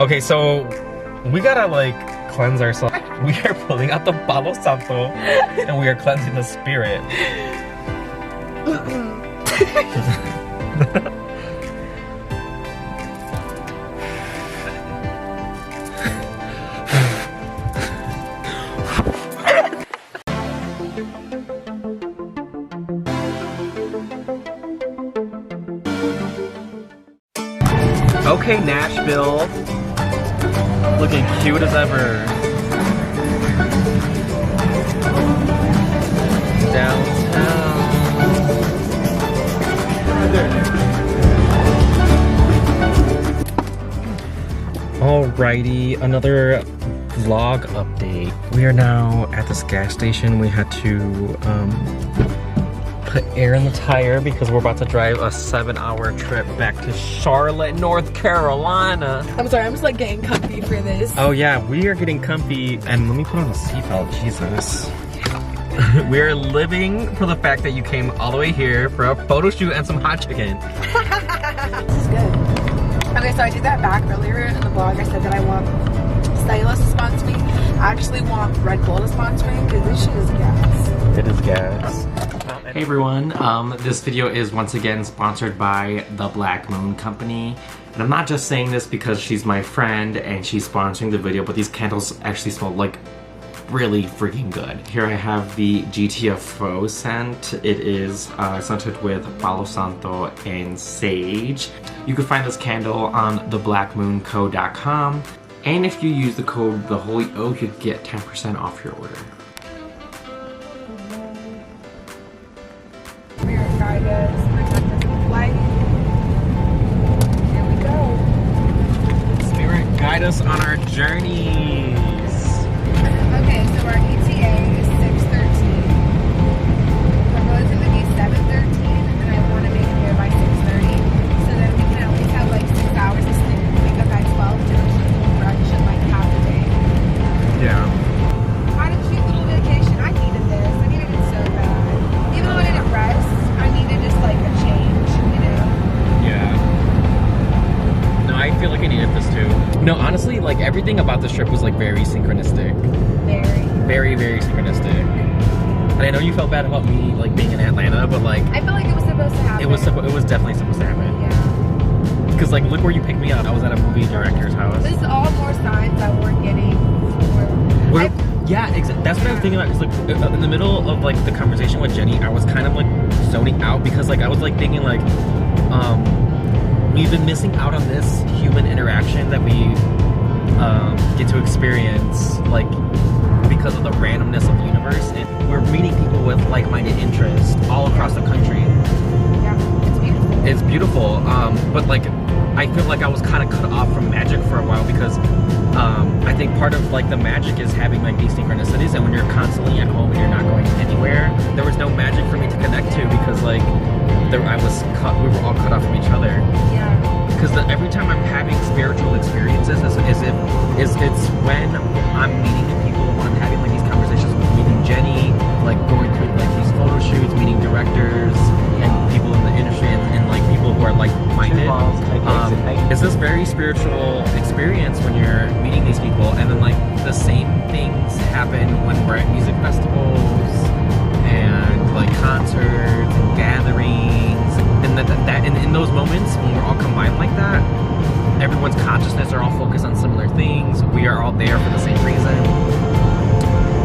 Okay, so we gotta like cleanse ourselves. We are pulling out the Palo Santo and we are cleansing the spirit. Okay, Nashville. Looking cute as ever. Downtown. Alrighty, another vlog update. We are now at this gas station. We had to put air in the tire because we're about to drive a 7-hour trip back to Charlotte, North Carolina. I'm sorry, I'm just like getting comfy for this. Oh yeah, we are getting comfy. And let me put on a seatbelt, Jesus. We're living for the fact that you came all the way here for a photo shoot and some hot chicken. This is good. Okay, so I did that back earlier in the vlog. I said that I want Stylus to sponsor me. I actually want Red Bull to sponsor me because this shit is gas. It is gas. Hey everyone, this video is once again sponsored by the Black Moon Company. And I'm not just saying this because she's my friend and she's sponsoring the video, but these candles actually smell like really freaking good. Here I have the GTFO scent. It is scented with Palo Santo and sage. You can find this candle on theblackmoonco.com. And if you use the code The Holy Oak, you get 10% off your order. Guide us, protect us with light. Here we go. Spirit, guide us on our journeys. Okay, so our ETA is 6:13. We're both going to be 7:13, and I want to make it here by 6:30, so that we can at least have like 6 hours of sleep. Wake up at 12 to correction like half the day. Yeah. I had a cute little vacation. I needed this. I needed it so bad. Even though I didn't rest, I needed just like a change, you know? Yeah. No, I feel like I needed this too. No, honestly, like everything about this trip was like very synchronistic. Very, very synchronistic. And I know you felt bad about me like being in Atlanta, but like I felt like it was supposed to happen. it was definitely supposed to happen. Yeah. Because like look where you picked me up. I was at a movie director's house. This is all more signs that we're getting. Yeah, that's what I was thinking about. It's like in the middle of like the conversation with Jenny, I was kind of like zoning out because like I was like thinking like we've been missing out on this human interaction that we get to experience like because of the randomness of the universe, and we're meeting people with like-minded interests all across the country. Yeah, it's beautiful. It's beautiful, but like I feel like I was kind of cut off from magic for a while because I think part of like the magic is having like these synchronicities, and when you're constantly at home and you're not going anywhere, there was no magic for me to connect to because like we were all cut off from each other. Yeah. Because every time I'm having spiritual experiences, it's when I'm meeting new people, when I'm having like these conversations with meeting Jenny, like going to like these photo shoots, meeting directors and people in the industry and like people who are like-minded. It's this very spiritual experience when you're meeting these people, and then like the same things happen when we're at music festivals and like concerts and gatherings, and and in those moments when we're all combined like that, everyone's consciousness are all focused on similar things. We are all there for the same reason.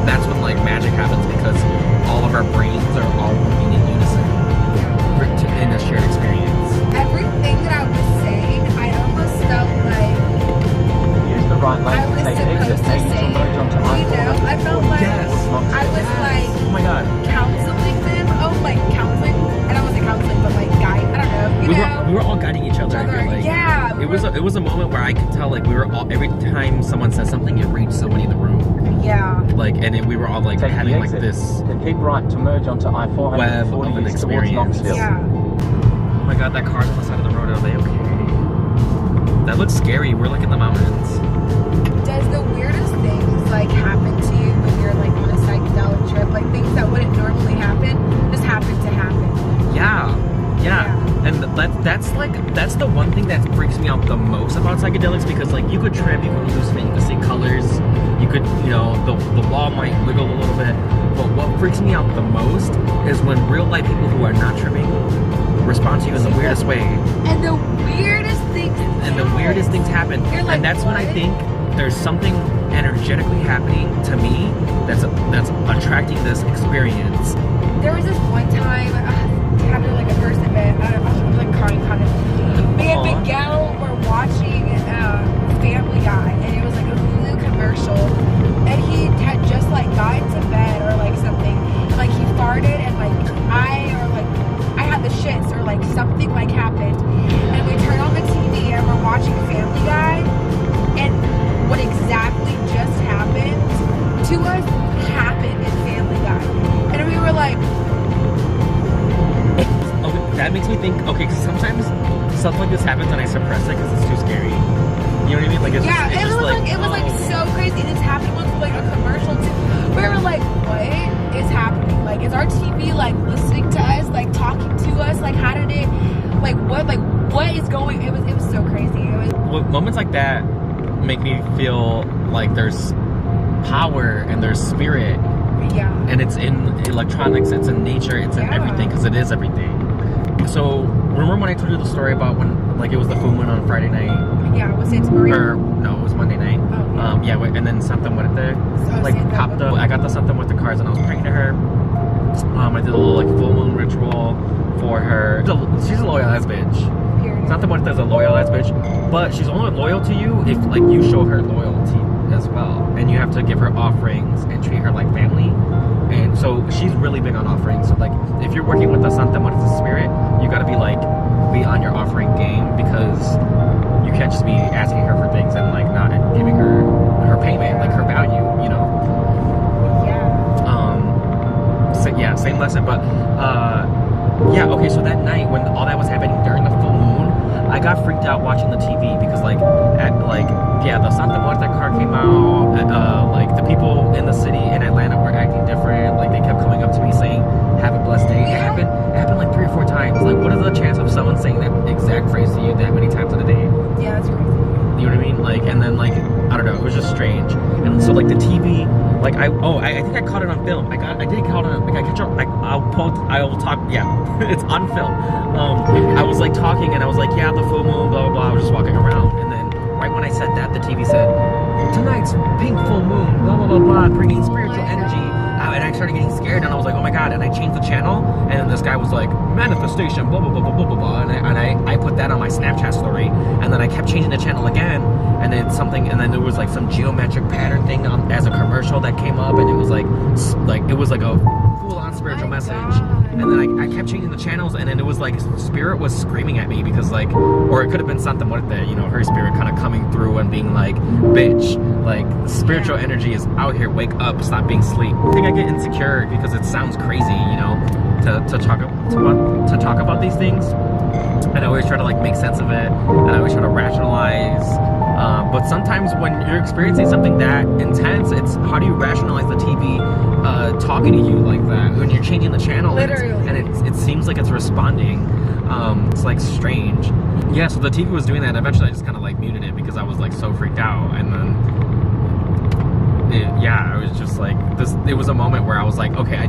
That's when like magic happens because all of our brains are all working in unison in a shared experience. Everything that I was saying, I almost felt like use the right lane I was to take exit. supposed to Take say some road onto it. You know, I felt like Yes. I was like Oh my god. counseling them. Oh, like counseling. I don't want to say counseling, but like guide. I don't know. You know? We were all guiding each other. I feel like. Yeah. It was a moment where I could tell like we were all, every time someone said something, it reached somebody in the room. Yeah. Like, and we were all like Take having the like exit. this Then keep right to merge onto I-440 web of an towards experience. Knoxville. Yeah. Oh my god, that car's on the side of the road. Are they okay? That looks scary. We're like in the mountains. Does the weirdest things like happen to you when you're like on a psychedelic trip? Like things that wouldn't normally happen just happen to happen. Yeah. And that's the one thing that freaks me out the most about psychedelics, because like you could trip, you could hallucinate, you could see colors, you could, you know, the wall might wiggle a little bit. But what freaks me out the most is when real life people who are not tripping respond to you in the weirdest way. And the weirdest things happen. You're like, and that's what? when I think there's something energetically happening to me that's attracting this experience. There was this one time, having like a first event, I'm like crying kind of. Me and Miguel were watching Family Guy, and it was like a Hulu commercial, and he had just like gotten to bed or like something, and like he farted, and like I had the shits, or like something like happened, and we turned on the TV and we're watching Family Guy, and what exactly just happened to us happened in Family Guy, and we were like. Okay, that makes me think. Okay, because sometimes stuff like this happens and I suppress it because it's too scary. You know what I mean? Like it's Yeah, just, it was like so crazy. This happened once with like a commercial too. We were like, what is happening? Like, is our TV like listening to us, like talking to us? Like, how did it? Like, what is going? It was so crazy. It was. Well, moments like that make me feel like there's power and there's spirit. Yeah. And it's in electronics, it's in nature, it's in everything, because it is everything. So, remember when I told you the story about when, like, it was the full moon on Friday night? Yeah, was Santa Maria? Or, no, it was Monday night. Oh, yeah, and then Santa Muerte, like, Santa popped up. I got the Santa Muerte cards and I was praying to her. I did a little, like, full moon ritual for her. She's a loyal ass bitch. Period. Santa Muerte is a loyal ass bitch, but she's only loyal to you if, like, you show her loyalty as well. And you have to give her offerings and treat her like family. And so she's really big on offerings. So like if you're working with the Santa Muerte spirit, you gotta be on your offering game, because you can't just be asking her for things and like not giving her payment, like her value, you know? Yeah. So yeah, same lesson. But yeah, okay, so that night when all that was happening during the full moon, I got freaked out watching the TV because the Santa Muerte card came out, like the people in the city in Atlanta were acting different, like they kept coming up to me saying, have a blessed day. It happened like 3 or 4 times. Like, what is the chance of someone saying that exact phrase to you that many times in a day? Yeah, that's crazy. You know what I mean? Like, and then like, I don't know, it was just strange. And so like the TV, like I think I caught it on film. I did caught it on, like I catch up, like I will talk, yeah, it's on film. I was like talking and I was like, yeah, the full moon, blah, blah, blah. I was just walking around. And then right when I said that, the TV said, tonight's pink full moon, blah, blah, blah, blah, bringing spiritual energy. And I started getting scared and I was like, oh my God. And I changed the channel and then this guy was like, manifestation, blah, blah, blah, blah, blah, blah, blah. And I put that on my Snapchat story. And then I kept changing the channel again. And then there was like some geometric pattern thing as a commercial that came up. And it was like a full-on spiritual message. And then I kept changing the channels, and then it was like spirit was screaming at me because like, or it could have been Santa Muerte, you know, her spirit kind of coming through and being like, bitch, like spiritual energy is out here, wake up, stop being asleep. I think I get insecure because it sounds crazy, you know, to talk about these things. And I always try to like make sense of it, and I always try to rationalize. But sometimes when you're experiencing something that intense, it's how do you rationalize the TV talking to you like that when you're changing the channel? Literally. And it seems like it's responding. It's like strange. Yeah, so the TV was doing that, and eventually I just kind of like muted it because I was like so freaked out. And then I was just like, it was a moment where I was like, okay,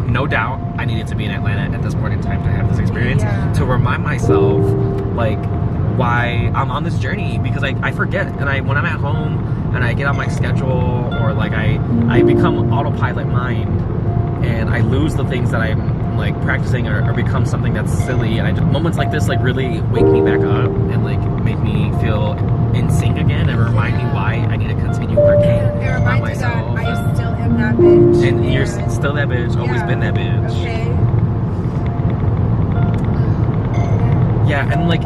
no doubt I needed to be in Atlanta at this point in time to have this experience, to remind myself like why I'm on this journey, because I forget, and when I'm at home and I get on my schedule, or like I become autopilot mind and I lose the things that I'm like practicing, or become something that's silly, and moments like this like really wake me back up and like make me feel in sync again and remind me why I need to continue working on myself. I still am that bitch. And you're still that bitch, always been that bitch. Okay. Yeah, and like,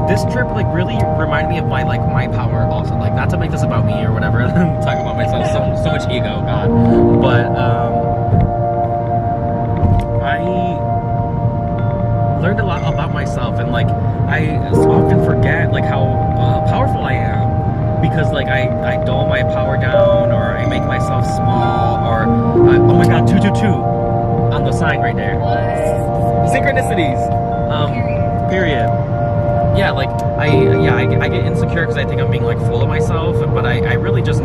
this trip like really reminded me of my power also. Like, not to make this about me or whatever, I'm talking about myself, so much ego, God. But I learned a lot about myself, and like I often forget like how powerful I am, because like I dull my power down, or I make myself small, or oh my God, 222 on the sign right there. What? Synchronicities. yeah, like I get insecure because I think I'm being like full of myself, but I really just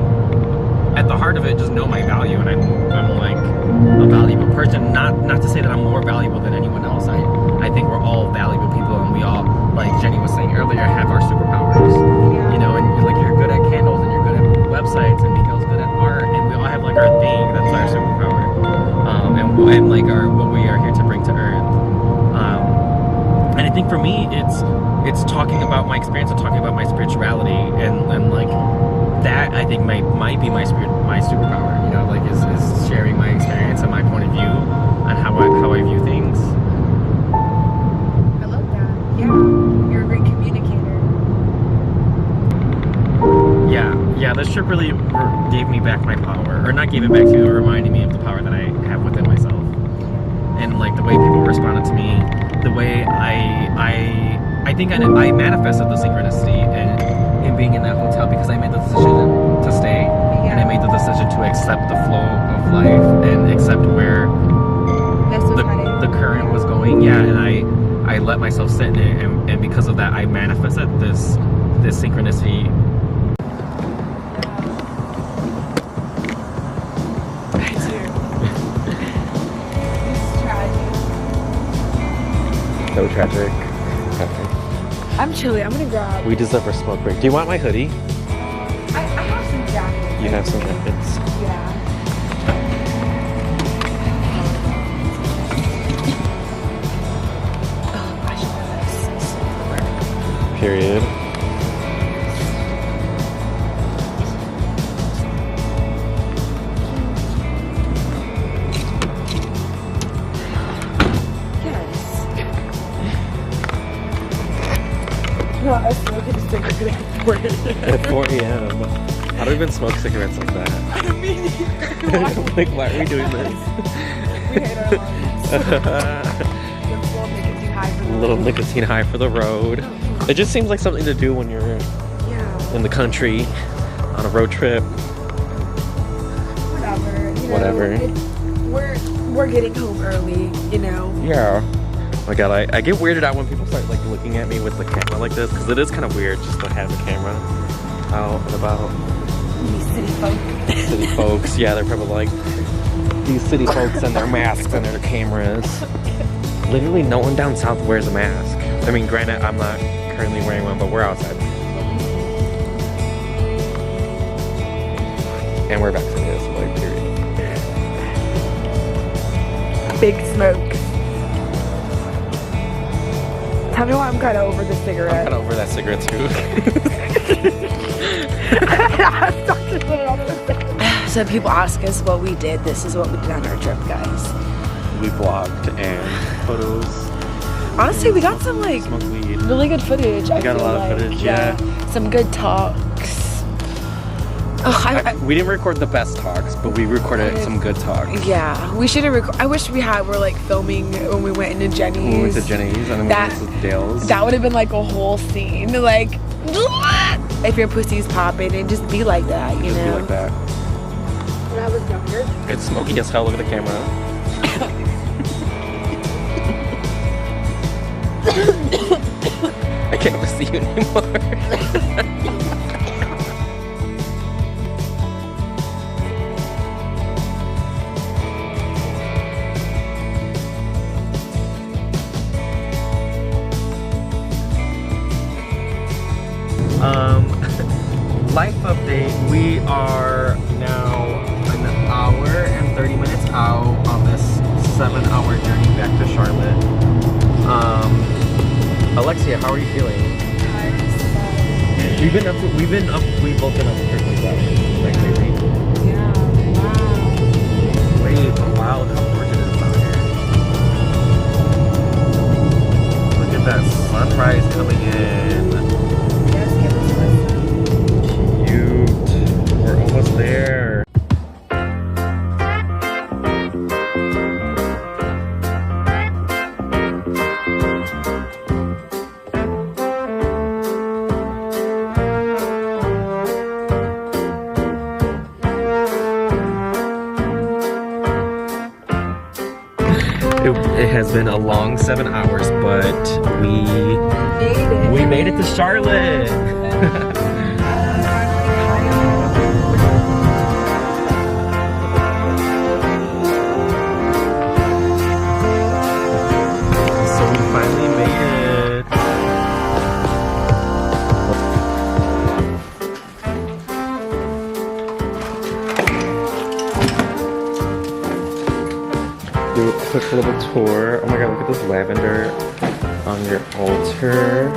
at the heart of it just know my value, and I'm like a valuable person. Not to say that I'm more valuable than anyone else. I think we're all valuable people, and we all, like Jenny was saying earlier, have our superpowers. You know, and like you're good at candles, and you're good at websites, and Miguel's good at art, and we all have like our thing that's our superpower, and like our what we are here to bring to earth. And I think for me, it's talking about my experience and talking about my spirituality, and like that I think might be my superpower. You know, like is sharing my experience and my point of view on how I view things. I love that. Yeah, you're a great communicator. Yeah. This trip really gave me back my power, or not gave it back to me, but reminded me of the power that I have within myself, and like the way people responded to me, the way I think I manifested the synchronicity in being in that hotel because I made the decision to stay, and I made the decision to accept the flow of life and accept where the current was going. Yeah, and I let myself sit in it, and because of that, I manifested this synchronicity. So tragic. I'm chilly. I'm gonna grab. We deserve a smoke break. Do you want my hoodie? I have some jackets. You have some jackets. Yeah. Oh, I should have this. Period. No, I was smoking a cigarette at 4 a.m. At 4 a.m. I don't even smoke cigarettes like that. I mean, Like, why are we doing this? we hate our lungs. A little nicotine high for the road. It just seems like something to do when you're in the country on a road trip. Whatever. You know, Whatever. We're getting home early, you know. Yeah. Oh my god, I get weirded out when people start like looking at me with the camera like this, because it is kind of weird just to have the camera out and about. These city folks. City folks, yeah, they're probably like, these city folks and their masks and their cameras. Literally no one down south wears a mask. I mean, granted, I'm not currently wearing one, but we're outside. And we're vaccinated, so like, period. Big smoke. Tell me why I'm kind of over the cigarette. I'm kind of over that cigarette too. So people ask us what we did. This is what we did on our trip, guys. We vlogged and photos. Honestly, we got some like Smoked weed. really good footage. We got a lot of footage, yeah. Some good talks. Oh, We didn't record the best talks, but we recorded some good talks. Yeah, we should have. I wish we were like filming when we went into Jenny's. When we went to Jenny's and then we went to Dale's. That would have been like a whole scene. Like, if your pussy's popping, and just be like that, you know. Be like that. When I was younger. It's smoky as hell. Look at the camera. I can't see you anymore. Life update. We are now an hour and 30 minutes out on this 7-hour journey back to Charlotte. Alexia, how are you feeling? We've both been up for 24 hours. Like crazy. Yeah. Wow. Wait, but wow, look how gorgeous it is out here. Look at that sunrise coming in. We're almost there. It has been a long 7 hours, but we made it to Charlotte. So we finally made it. Do a quick little tour. Oh my god, look at this lavender on your altar.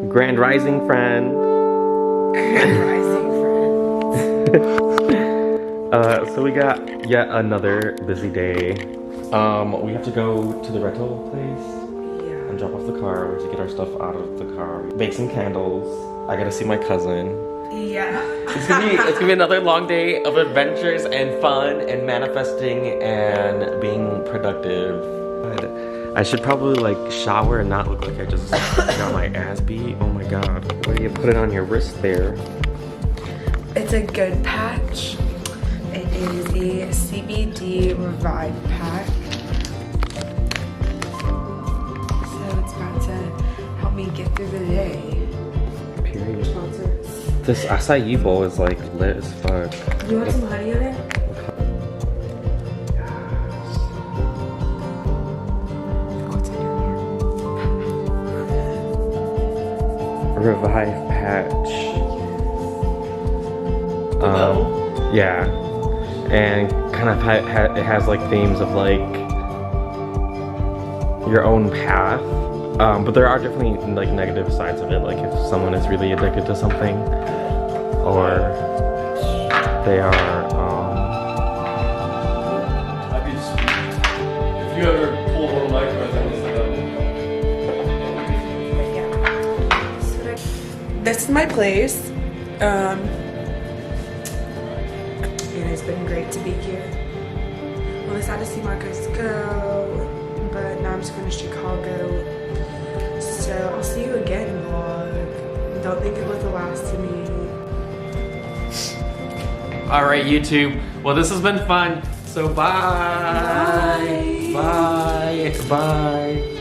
Grand Rising friend. Grand Rising friend. So we got yet another busy day. We have to go to the rental place and drop off the car to get our stuff out of the car. Make some candles. I gotta see my cousin. Yeah. It's gonna be another long day of adventures and fun and manifesting and being productive. I should probably like shower and not look like I just got my ass beat. Oh my god. Where do you put it on your wrist there? It's a good patch. It is a CBD Revive pack. So it's about to help me get through the day. Period. Sponsor. This acai bowl is like lit as fuck. You want some honey in it? What's in your Revive patch. Yeah, and kind of it has like themes of like your own path, but there are definitely like negative sides of it, like if someone is really addicted to something or they are If you ever pull one of my cards, This is my place. And it's been great to be here. Well, I had to see Marcus go, but now I'm just going to Chicago. So I'll see you again, vlog. Don't think it was the last to me. Alright, YouTube. Well, this has been fun. So bye. Bye. Bye. Bye.